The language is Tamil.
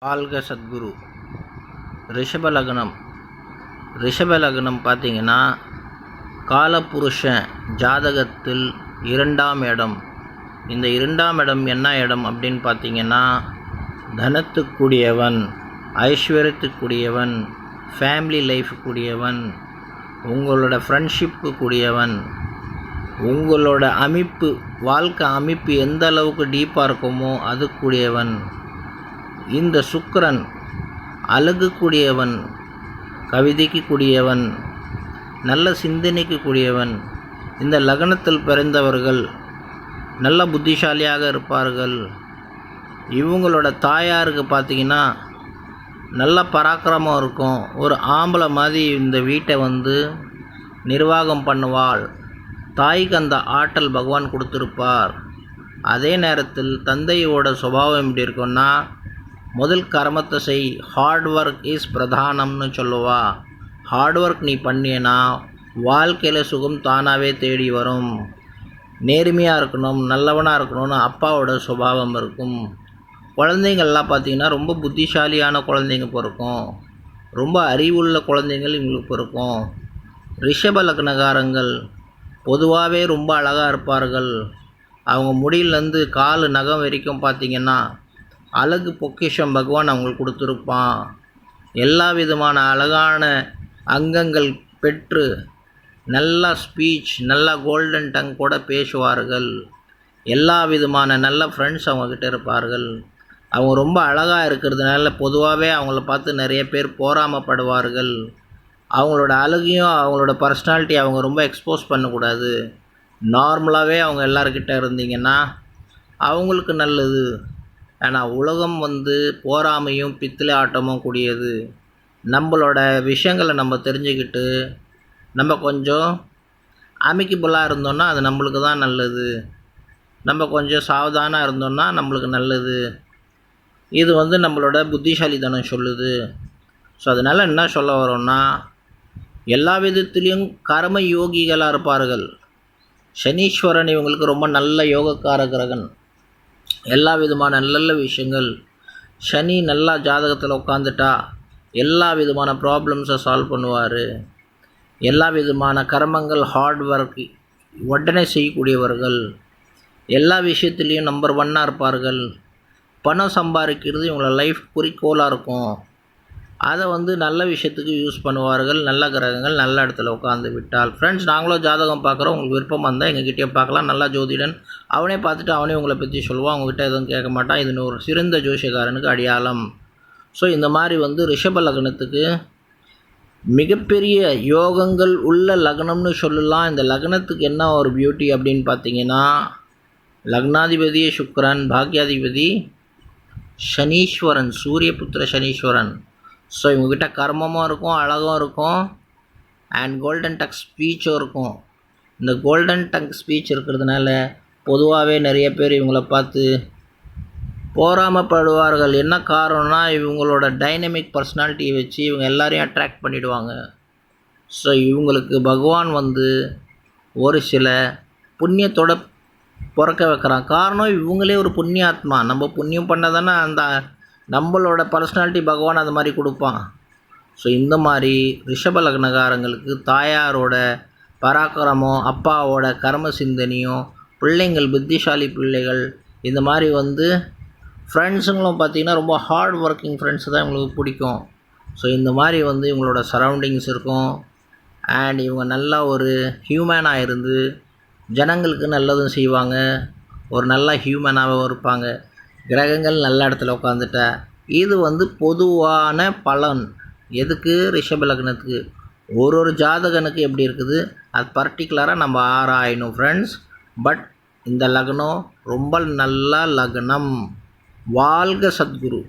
வாழ்க சத்குரு. ரிஷபலக்னம் பார்த்தீங்கன்னா காலபுருஷன் ஜாதகத்தில் 2ஆம் இடம். இந்த 2ஆம் இடம் என்ன இடம் அப்படின்னு பார்த்தீங்கன்னா தனத்துக்குரியவன், ஐஸ்வர்யத்துக்குரியவன், ஃபேமிலி லைஃபுக்குரியவன், உங்களோட ஃப்ரெண்ட்ஷிப்புக்கு கூடியவன், உங்களோட அமைப்பு, வாழ்க்கை அமைப்பு எந்த அளவுக்கு டீப்பாக இருக்குமோ அதுக்குரியவன். இந்த சுக்கிரன் அழகு கூடியவன், கவிதைக்கு கூடியவன், நல்ல சிந்தனைக்கு கூடியவன். இந்த லக்னத்தில் பிறந்தவர்கள் நல்ல புத்திசாலியாக இருப்பார்கள். இவங்களோட தாயாருக்கு பார்த்திங்கன்னா நல்ல பராக்கிரமம் இருக்கும். ஒரு ஆம்பளை மாதிரி இந்த வீட்டை நிர்வாகம் பண்ணுவாள். தாய்க்கு அந்த ஆற்றல் பகவான் கொடுத்துருப்பார். அதே நேரத்தில் தந்தையோட சுபாவம் எப்படி இருக்குன்னா, முதல் கர்மத்தை செய், ஹார்ட் ஒர்க் இஸ் பிரதானம்னு சொல்லுவா. ஹார்ட் ஒர்க் நீ பண்ணினா வாழ்க்கையில் சுகம் தானாகவே தேடி வரும். நேர்மையாக இருக்கணும், நல்லவனாக இருக்கணும்னு அப்பாவோட சுபாவம் இருக்கும். குழந்தைங்கள்லாம் பார்த்திங்கன்னா ரொம்ப புத்திசாலியான குழந்தைங்க பிறக்கும். ரொம்ப அறிவுள்ள குழந்தைங்கள் இவங்களுக்கு பிறக்கும். ரிஷப லக்னகாரங்கள் பொதுவாகவே ரொம்ப அழகாக இருப்பார்கள். அவங்க முடியிலேருந்து கால் நகம் வரைக்கும் பார்த்திங்கன்னா அழகு பொக்கிஷம் பகவான் அவங்களுக்கு கொடுத்துருப்பான். எல்லா விதமான அழகான அங்கங்கள் பெற்று நல்ல ஸ்பீச், நல்ல கோல்டன் டங் கூட பேசுவார்கள். எல்லா விதமான நல்ல ஃப்ரெண்ட்ஸ் அவங்கக்கிட்ட இருப்பார்கள். அவங்க ரொம்ப அழகாக இருக்கிறதுனால பொதுவாகவே அவங்கள பார்த்து நிறைய பேர் பொறாமைப்படுவார்கள். அவங்களோட அழகையும் அவங்களோட பர்சனாலிட்டி அவங்க ரொம்ப எக்ஸ்போஸ் பண்ணக்கூடாது. நார்மலாகவே அவங்க எல்லார்கிட்ட இருந்தீங்கன்னா அவங்களுக்கு நல்லது. ஏன்னா உலகம் பொறாமையும் பித்தளை ஆட்டமும் கூடியது. நம்மளோட விஷயங்களை நம்ம தெரிஞ்சுக்கிட்டு நம்ம கொஞ்சம் அமிக்கபுளாக இருந்தோன்னா அது நம்மளுக்கு தான் நல்லது. நம்ம கொஞ்சம் சாவதானாக இருந்தோன்னா நம்மளுக்கு நல்லது. இது நம்மளோட புத்திசாலித்தனம் சொல்லுது. ஸோ அதனால் என்ன சொல்ல வரோன்னா, எல்லா விதத்துலேயும் கர்ம யோகிகளாக இருப்பார்கள். சனீஸ்வரன் இவங்களுக்கு ரொம்ப நல்ல யோகக்கார கிரகன். எல்லா விதமான நல்ல விஷயங்கள், சனி நல்லா ஜாதகத்தில் உட்காந்துட்டா எல்லா விதமான ப்ராப்ளம்ஸை சால்வ் பண்ணுவார். எல்லா விதமான கர்மங்கள், ஹார்ட் ஒர்க் உடனே செய்யக்கூடியவர்கள். எல்லா விஷயத்துலேயும் நம்பர் 1 இருப்பார்கள். பணம் சம்பாதிக்கிறது இவங்கள லைஃப் குறிக்கோளாக இருக்கும். அதை நல்ல விஷயத்துக்கு யூஸ் பண்ணுவார்கள். நல்ல கிரகங்கள் நல்ல இடத்துல உட்காந்து விட்டால். ஃப்ரெண்ட்ஸ், நாங்களும் ஜாதகம் பார்க்குறோம். உங்களுக்கு விருப்பமாக இருந்தால் எங்ககிட்டயே பார்க்கலாம். நல்லா ஜோதிடன் அவனே பார்த்துட்டு அவனே உங்களை பற்றி சொல்லுவான். அவங்ககிட்ட எதுவும் கேட்க மாட்டான். இது ஒரு சிறந்த ஜோசியக்காரனுக்கு அடையாளம். ஸோ இந்த மாதிரி ரிஷப லக்னத்துக்கு மிகப்பெரிய யோகங்கள் உள்ள லக்னம்னு சொல்லலாம். இந்த லக்னத்துக்கு என்ன ஒரு பியூட்டி அப்படின்னு பார்த்தீங்கன்னா, லக்னாதிபதி சுக்கிரன், பாக்யாதிபதி சனீஸ்வரன், சூரியபுத்திர சனீஸ்வரன். ஸோ இவங்ககிட்ட கர்மமும் இருக்கும், அழகும் இருக்கும், அண்ட் கோல்டன் டங் ஸ்பீச்சும் இருக்கும். இந்த கோல்டன் டங் ஸ்பீச் இருக்கிறதுனால பொதுவாகவே நிறைய பேர் இவங்கள பார்த்து பொறாமைப்படுவார்கள். என்ன காரணம்னா, இவங்களோட டைனமிக் பர்சனாலிட்டியை வச்சு இவங்க எல்லாரையும் அட்ராக்ட் பண்ணிவிடுவாங்க. ஸோ இவங்களுக்கு பகவான் ஒரு சில புண்ணியத்தோட பிறக்க வைக்கிறான். காரணம், இவங்களே ஒரு புண்ணிய ஆத்மா. நம்ம புண்ணியம் பண்ணதானே அந்த நம்மளோட பர்சனாலிட்டி பகவான் அது மாதிரி கொடுப்பான். ஸோ இந்த மாதிரி ரிஷப லக்னகாரங்களுக்கு தாயாரோட பராக்கிரமம், அப்பாவோட கர்ம சிந்தனையும், பிள்ளைங்கள் புத்திசாலி பிள்ளைகள், இந்த மாதிரி ஃப்ரெண்ட்ஸுங்களும் பார்த்திங்கன்னா ரொம்ப ஹார்ட் ஒர்க்கிங் ஃப்ரெண்ட்ஸ் தான் இவங்களுக்கு பிடிக்கும். ஸோ இந்த மாதிரி இவங்களோட சரௌண்டிங்ஸ் இருக்கும். அண்ட் இவங்க நல்லா ஒரு ஹியூமனாக இருந்து ஜனங்களுக்கு நல்லதும் செய்வாங்க. ஒரு நல்ல ஹியூமனாகவும் இருப்பாங்க. கிரகங்கள் நல்ல இடத்துல உட்காந்துட்டா இது பொதுவான பலன். எதுக்கு? ரிஷப லக்னத்துக்கு. ஒரு ஜாதகனுக்கு எப்படி இருக்குது அது பர்டிகுலராக நம்ம ஆராயணும் ஃப்ரெண்ட்ஸ். பட் இந்த லக்னம் ரொம்ப நல்ல லக்னம். வாழ்க சத்குரு.